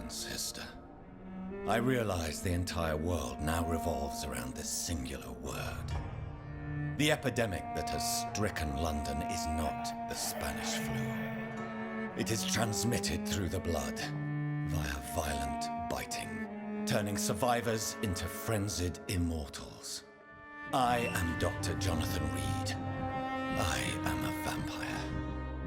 silence, sister. I realize the entire world now revolves around this singular word. The epidemic that has stricken London is not the Spanish flu. It is transmitted through the blood, via violent biting, turning survivors into frenzied immortals. I am Dr. Jonathan Reed. I am a vampire,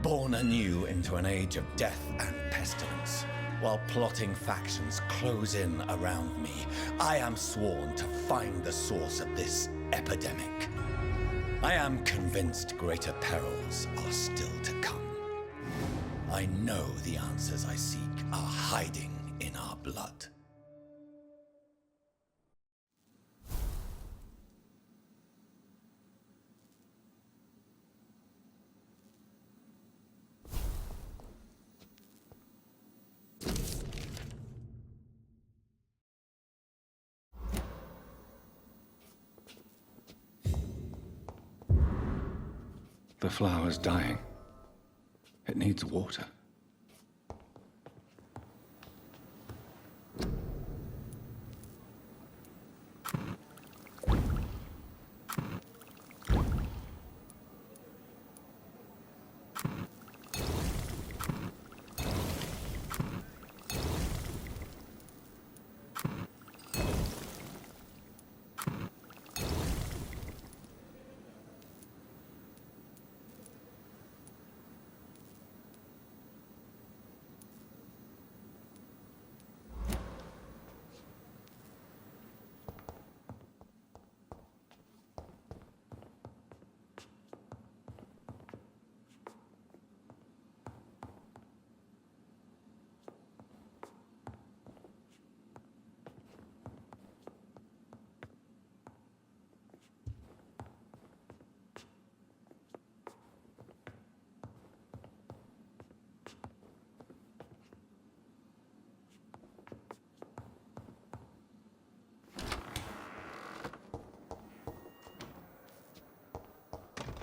born anew into an age of death and pestilence. While plotting factions close in around me, I am sworn to find the source of this epidemic. I am convinced greater perils are still to come. I know the answers I seek are hiding in our blood. The flower's dying. It needs water.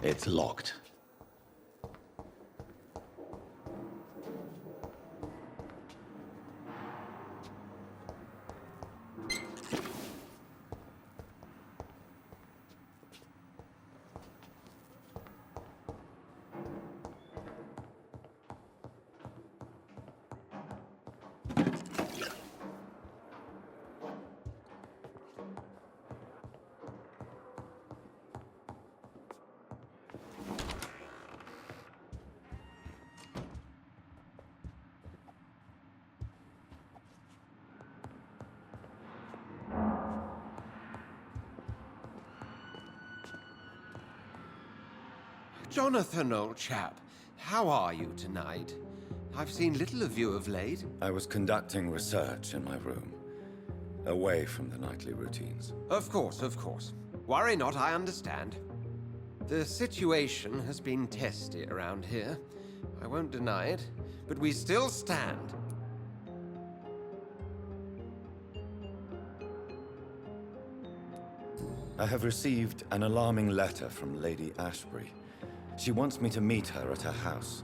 It's locked. Jonathan, old chap, how are you tonight? I've seen little of you of late. I was conducting research in my room, away from the nightly routines. Of course, of course. Worry not, I understand. The situation has been testy around here. I won't deny it, but we still stand. I have received an alarming letter from Lady Ashbury. She wants me to meet her at her house.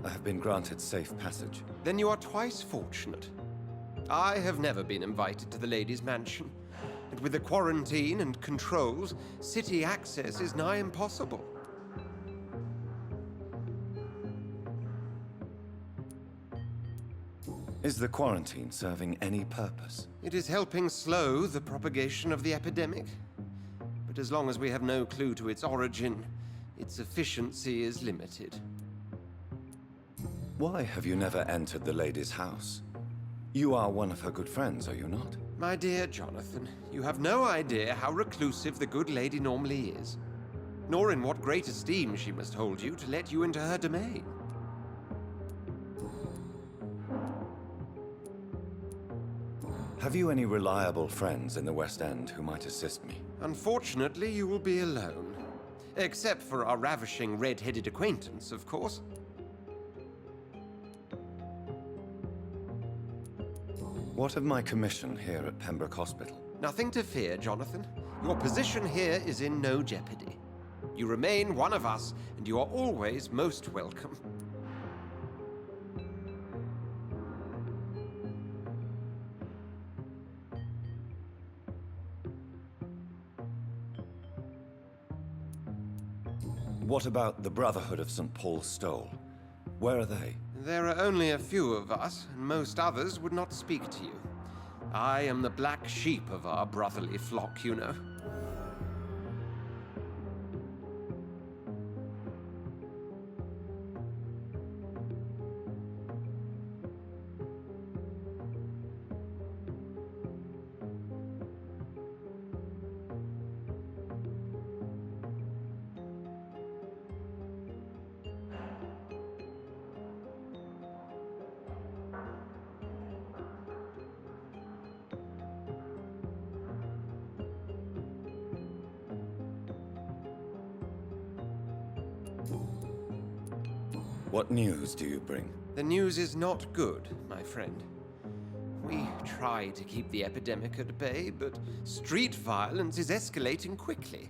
I have been granted safe passage. Then you are twice fortunate. I have never been invited to the lady's mansion, and with the quarantine and controls, city access is nigh impossible. Is the quarantine serving any purpose? It is helping slow the propagation of the epidemic. But as long as we have no clue to its origin, its efficiency is limited. Why have you never entered the lady's house? You are one of her good friends, are you not? My dear Jonathan, you have no idea how reclusive the good lady normally is, nor in what great esteem she must hold you to let you into her domain. Have you any reliable friends in the West End who might assist me? Unfortunately, you will be alone. Except for our ravishing red-headed acquaintance, of course. What of my commission here at Pembroke Hospital? Nothing to fear, Jonathan. Your position here is in no jeopardy. You remain one of us, and you are always most welcome. What about the Brotherhood of St. Paul's Stole? Where are they? There are only a few of us, and most others would not speak to you. I am the black sheep of our brotherly flock, you know. What news do you bring? The news is not good, my friend. We try to keep the epidemic at bay, but street violence is escalating quickly.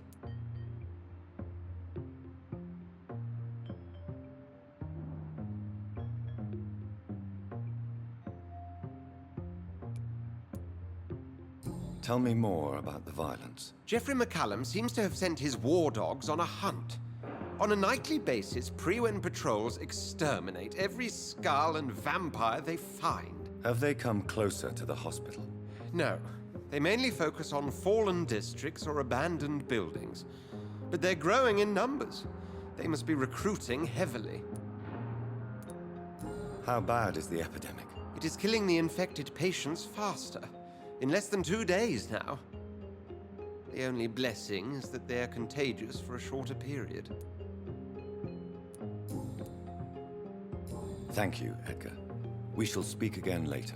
Tell me more about the violence. Jeffrey McCallum seems to have sent his war dogs on a hunt. On a nightly basis, Prewen patrols exterminate every skull and vampire they find. Have they come closer to the hospital? No, they mainly focus on fallen districts or abandoned buildings. But they're growing in numbers. They must be recruiting heavily. How bad is the epidemic? It is killing the infected patients faster. In less than 2 days now. The only blessing is that they are contagious for a shorter period. Thank you, Edgar. We shall speak again later.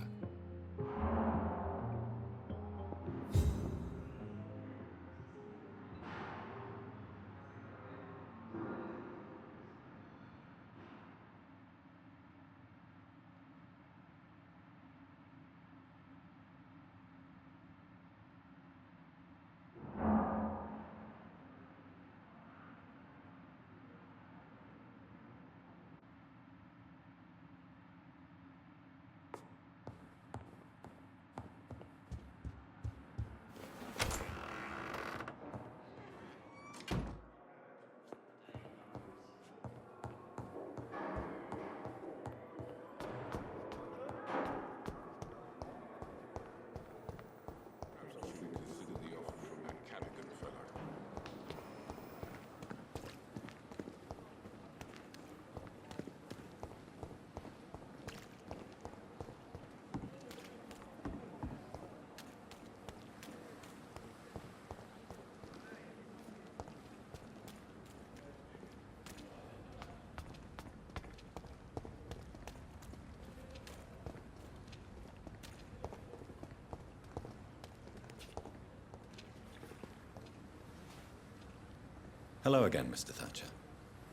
Hello again, Mr. Thatcher.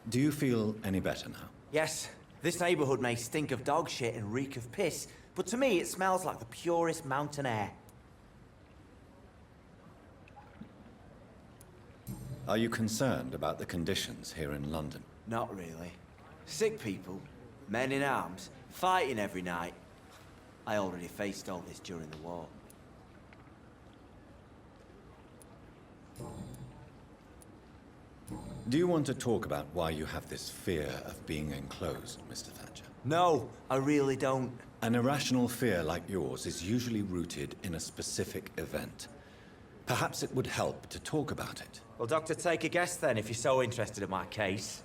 Do you feel any better now? Yes, this neighborhood may stink of dog shit and reek of piss, but to me it smells like the purest mountain air. Are you concerned about the conditions here in London? Not really. Sick people, men in arms, fighting every night. I already faced all this during the war. Do you want to talk about why you have this fear of being enclosed, Mr. Thatcher? No, I really don't. An irrational fear like yours is usually rooted in a specific event. Perhaps it would help to talk about it. Well, Doctor, take a guess then, if you're so interested in my case.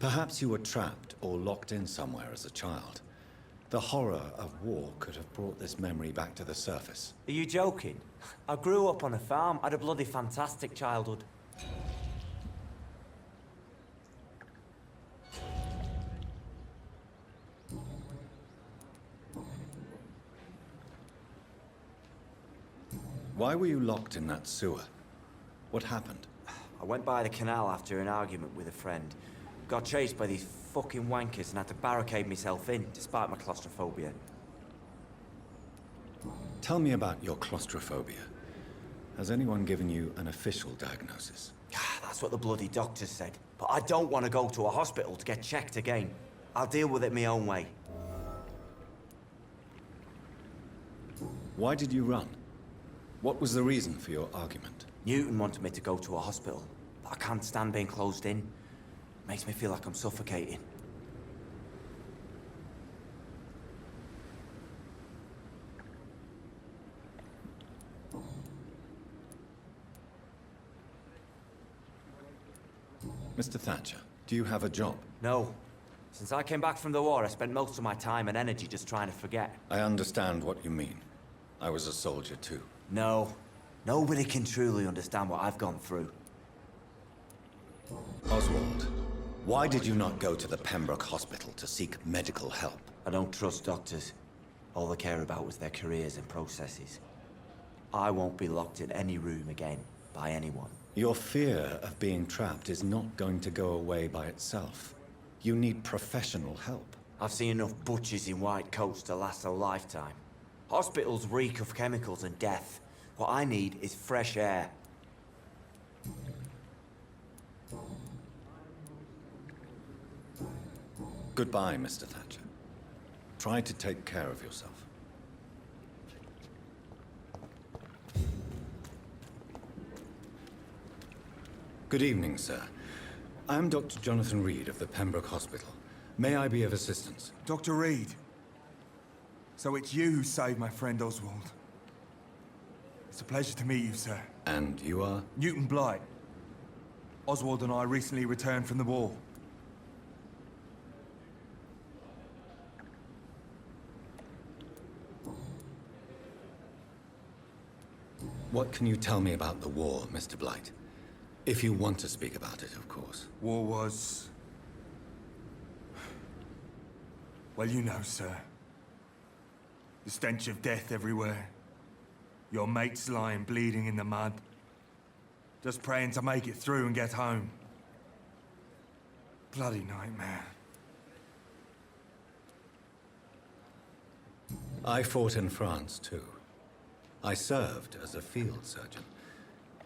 Perhaps you were trapped or locked in somewhere as a child. The horror of war could have brought this memory back to the surface. Are you joking? I grew up on a farm, I had a bloody fantastic childhood. Why were you locked in that sewer? What happened? I went by the canal after an argument with a friend. Got chased by these fucking wankers and had to barricade myself in, despite my claustrophobia. Tell me about your claustrophobia. Has anyone given you an official diagnosis? That's what the bloody doctors said. But I don't want to go to a hospital to get checked again. I'll deal with it my own way. Why did you run? What was the reason for your argument? Newton wanted me to go to a hospital, but I can't stand being closed in. Makes me feel like I'm suffocating. Mr. Thatcher, do you have a job? No. Since I came back from the war, I spent most of my time and energy just trying to forget. I understand what you mean. I was a soldier too. No. Nobody can truly understand what I've gone through. Oswald, why did you not go to the Pembroke Hospital to seek medical help? I don't trust doctors. All they care about was their careers and processes. I won't be locked in any room again, by anyone. Your fear of being trapped is not going to go away by itself. You need professional help. I've seen enough butchers in white coats to last a lifetime. Hospitals reek of chemicals and death. What I need is fresh air. Goodbye, Mr. Thatcher. Try to take care of yourself. Good evening, sir. I'm Dr. Jonathan Reed of the Pembroke Hospital. May I be of assistance? Dr. Reed. So it's you who saved my friend Oswald. It's a pleasure to meet you, sir. And you are? Newton Blight. Oswald and I recently returned from the war. What can you tell me about the war, Mr. Blight? If you want to speak about it, of course. War was... Well, you know, sir. The stench of death everywhere. Your mates lying bleeding in the mud. Just praying to make it through and get home. Bloody nightmare. I fought in France, too. I served as a field surgeon,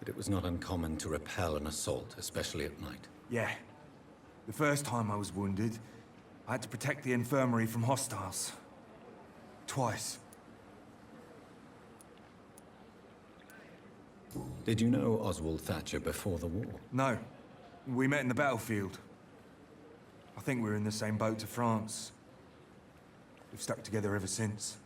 but it was not uncommon to repel an assault, especially at night. Yeah. The first time I was wounded, I had to protect the infirmary from hostiles. Twice. Did you know Oswald Thatcher before the war? No. We met in the battlefield. I think we're in the same boat to France. We've stuck together ever since.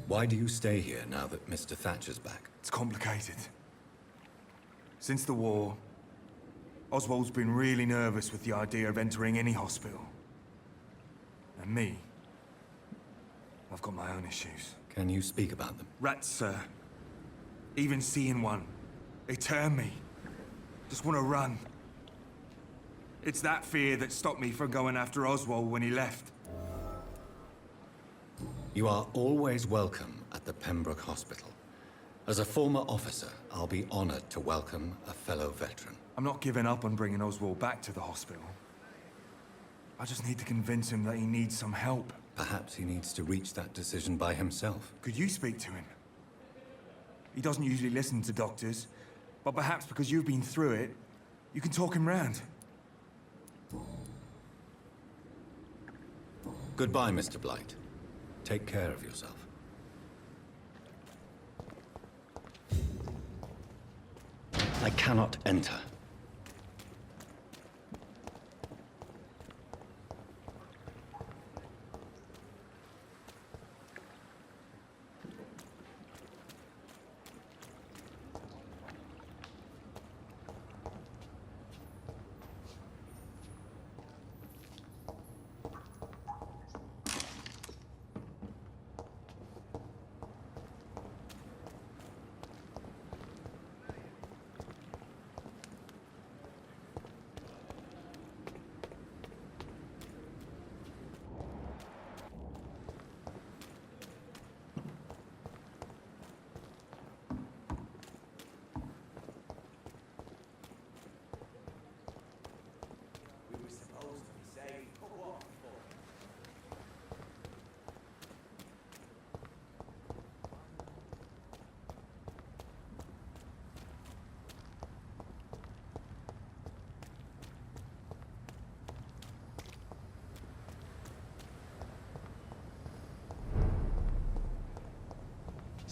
Why do you stay here now that Mr. Thatcher's back? It's complicated. Since the war, Oswald's been really nervous with the idea of entering any hospital. And me, I've got my own issues. Can you speak about them? Rats, sir. Even seeing one, they turn me. Just want to run. It's that fear that stopped me from going after Oswald when he left. You are always welcome at the Pembroke Hospital. As a former officer, I'll be honored to welcome a fellow veteran. I'm not giving up on bringing Oswald back to the hospital. I just need to convince him that he needs some help. Perhaps he needs to reach that decision by himself. Could you speak to him? He doesn't usually listen to doctors, but perhaps because you've been through it, you can talk him round. Goodbye, Mr. Blight. Take care of yourself. I cannot enter.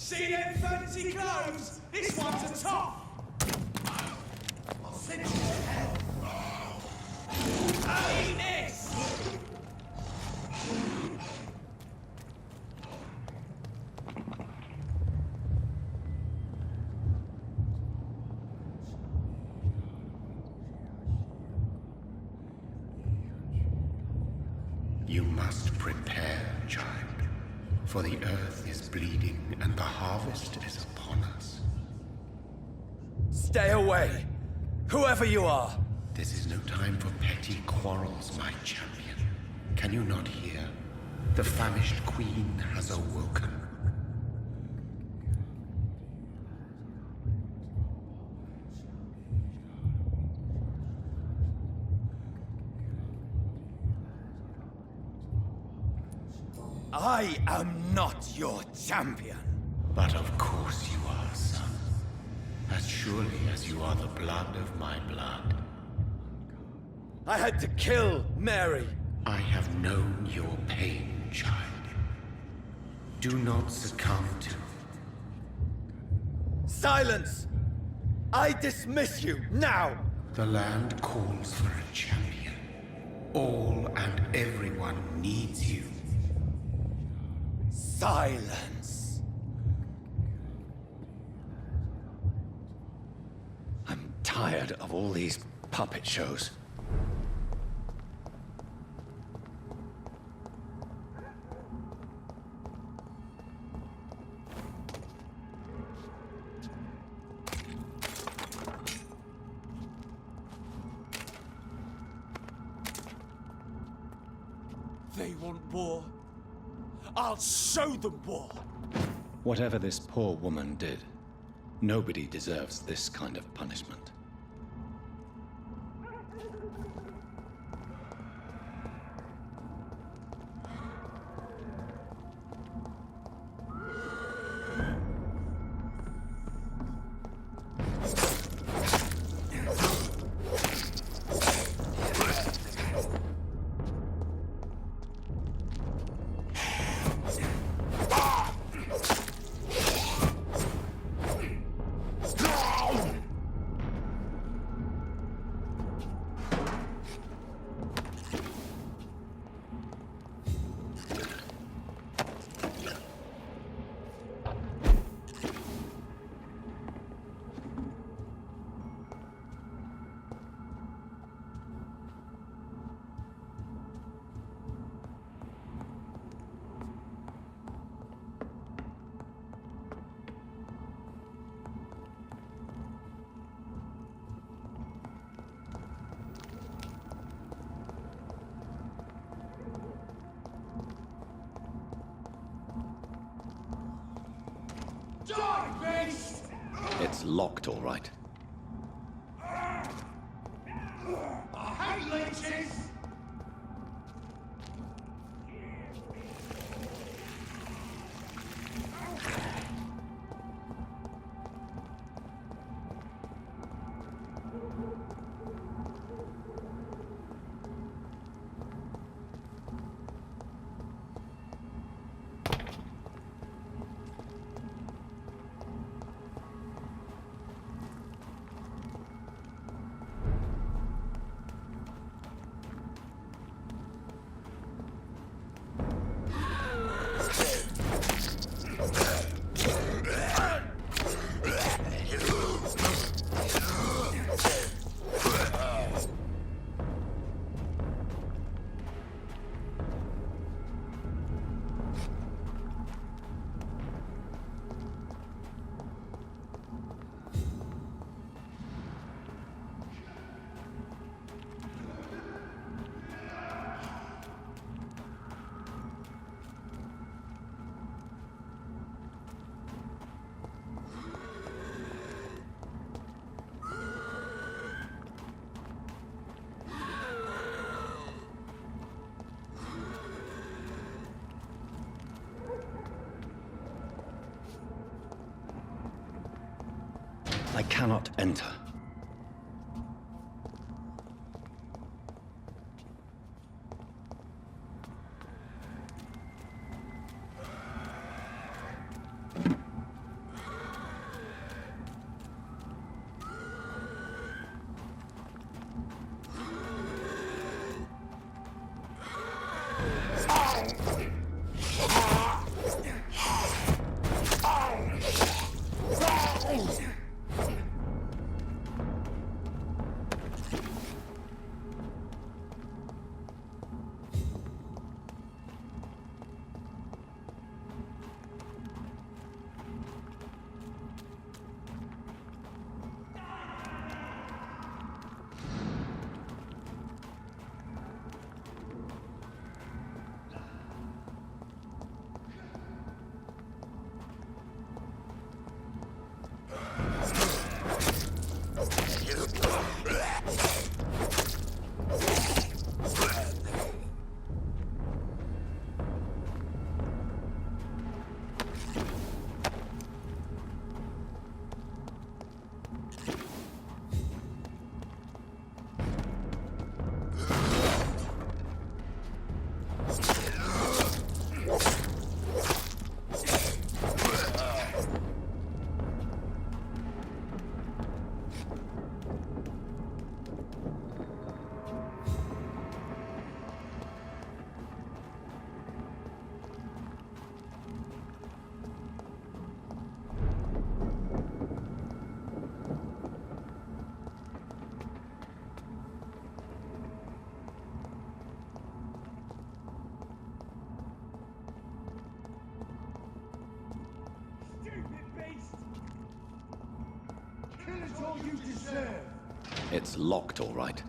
See them fancy clothes? This one's a top. I'll send you to hell. I'll eat this. You must prepare, child, for the earth is bleeding and the harvest is upon us. Stay away! Whoever you are! This is no time for petty quarrels, my champion. Can you not hear? The famished queen has awoken. I am not your champion! But of course you are, son. As surely as you are the blood of my blood. I had to kill Mary! I have known your pain, child. Do not succumb to... Silence! I dismiss you, now! The land calls for a champion. All and everyone needs you. Silence! I'm tired of all these puppet shows. They want war. I'll show them war. Whatever this poor woman did, nobody deserves this kind of punishment. Die, beast! It's locked, all right. I hate leeches! I cannot enter. It's locked, all right.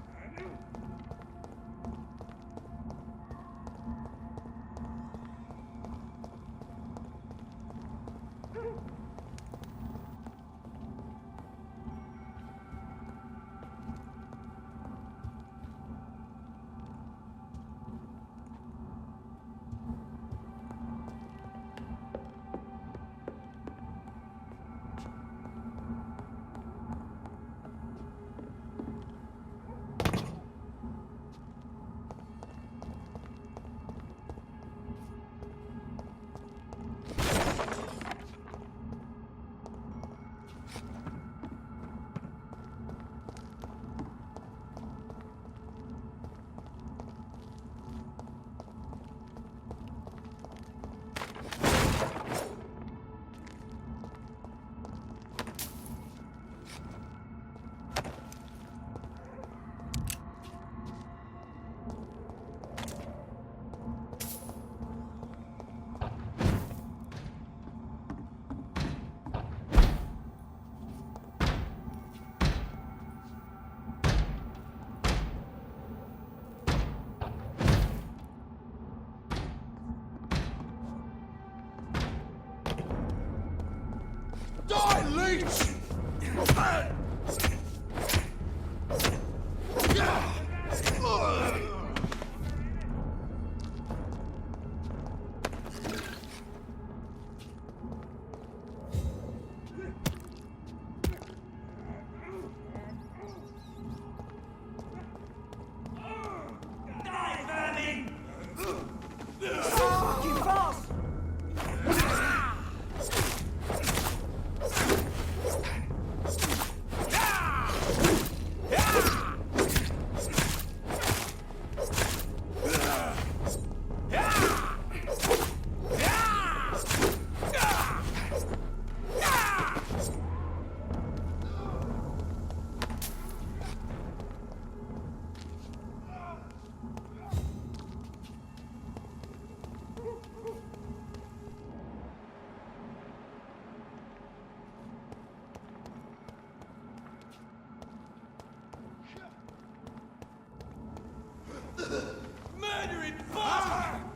Murdering bastard!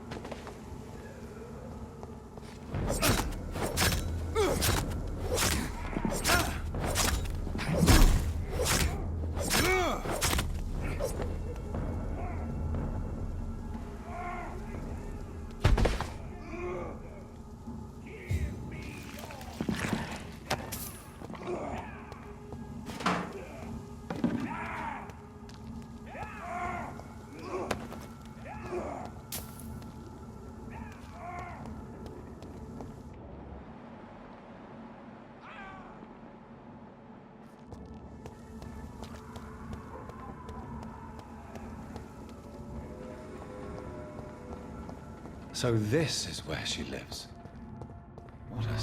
So this is where she lives. What a